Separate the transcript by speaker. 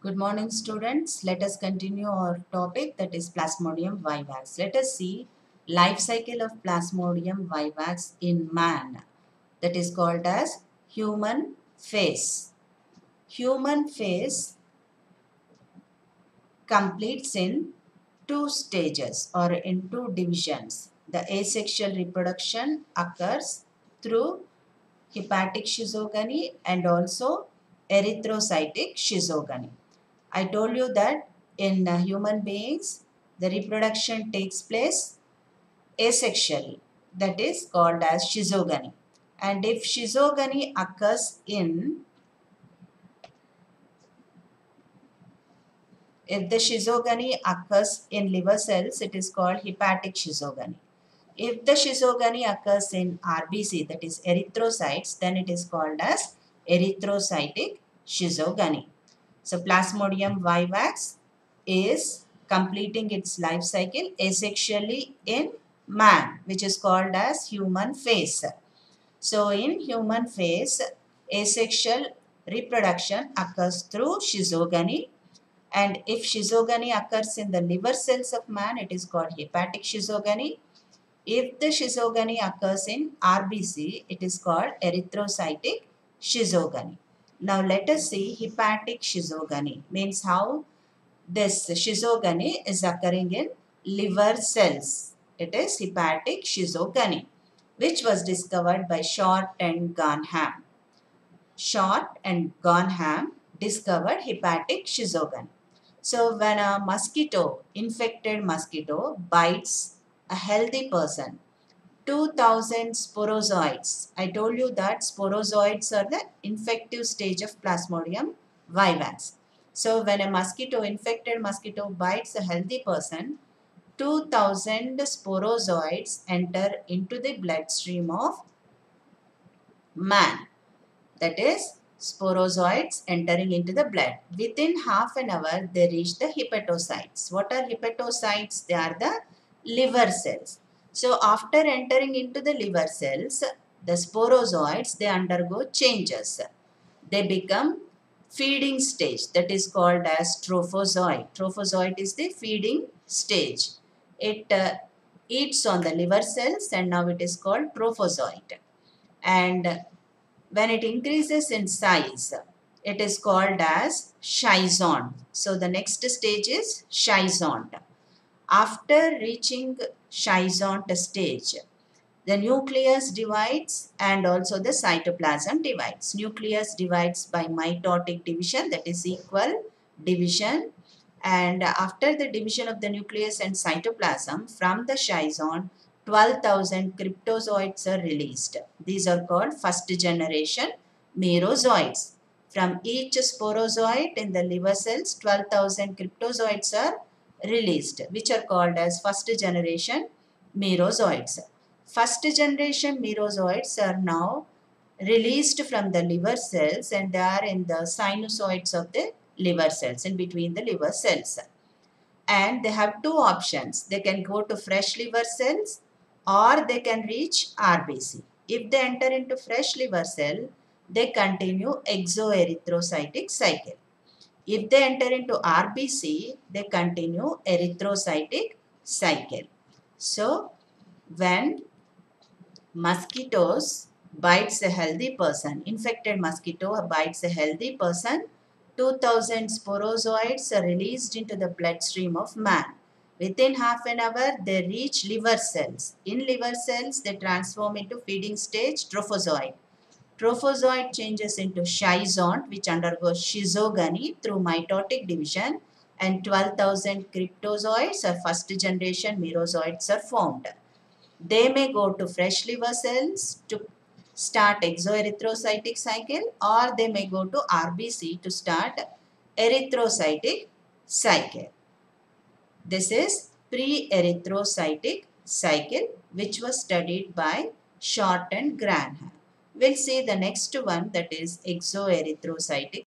Speaker 1: Good morning, students. Let us continue our topic, that is Plasmodium vivax. Let us see life cycle of Plasmodium vivax in man, that is called as human phase. Human phase completes in two stages or in two divisions. The asexual reproduction occurs through hepatic schizogony and also erythrocytic schizogony. I told you that in human beings, the reproduction takes place asexually, that is called as schizogony. And if schizogony occurs in, if the schizogony occurs in liver cells, it is called hepatic schizogony. If the schizogony occurs in RBC, that is erythrocytes, then it is called as erythrocytic schizogony. So Plasmodium vivax is completing its life cycle asexually in man, which is called as human phase. So in human phase, asexual reproduction occurs through schizogony, and if schizogony occurs in the liver cells of man, it is called hepatic schizogony. If the schizogony occurs in RBC, it is called erythrocytic schizogony. Now let us see hepatic schizogony, means how this schizogony is occurring in liver cells. It is hepatic schizogony, which was discovered by Short and Garnham. Short and Garnham discovered hepatic schizogony. So when a mosquito, infected mosquito, bites a healthy person, 2000 sporozoites. I told you that sporozoites are the infective stage of Plasmodium vivax. So when a mosquito, infected mosquito bites a healthy person, 2000 sporozoites enter into the bloodstream of man. That is sporozoites entering into the blood. Within half an hour, they reach the hepatocytes. What are hepatocytes? They are the liver cells. So after entering into the liver cells, the sporozoites, they undergo changes. They become feeding stage, that is called as trophozoite. Trophozoite is the feeding stage. It eats on the liver cells and now it is called trophozoite. And when it increases in size, it is called as schizont. So the next stage is schizont. After reaching schizont stage, the nucleus divides and also the cytoplasm divides. Nucleus divides by mitotic division, that is equal division. And after the division of the nucleus and cytoplasm, from the schizont, 12,000 cryptozoites are released. These are called first generation merozoites. From each sporozoite in the liver cells, 12,000 cryptozoites are released, which are called as first generation merozoites. First generation merozoites are now released from the liver cells and they are in the sinusoids of the liver cells, in between the liver cells. And they have two options. They can go to fresh liver cells or they can reach RBC. If they enter into fresh liver cell, they continue exoerythrocytic cycle. If they enter into RBC, they continue erythrocytic cycle. So, when mosquitoes bites a healthy person, infected mosquito bites a healthy person, 2000 sporozoites are released into the bloodstream of man. Within half an hour, they reach liver cells. In liver cells, they transform into feeding stage trophozoite. Trophozoite changes into schizont, which undergoes schizogony through mitotic division, and 12,000 cryptozoites or first generation merozoites are formed. They may go to fresh liver cells to start exoerythrocytic cycle, or they may go to RBC to start erythrocytic cycle. This is pre-erythrocytic cycle, which was studied by Short and Granham. We'll see the next one, that is exoerythrocytic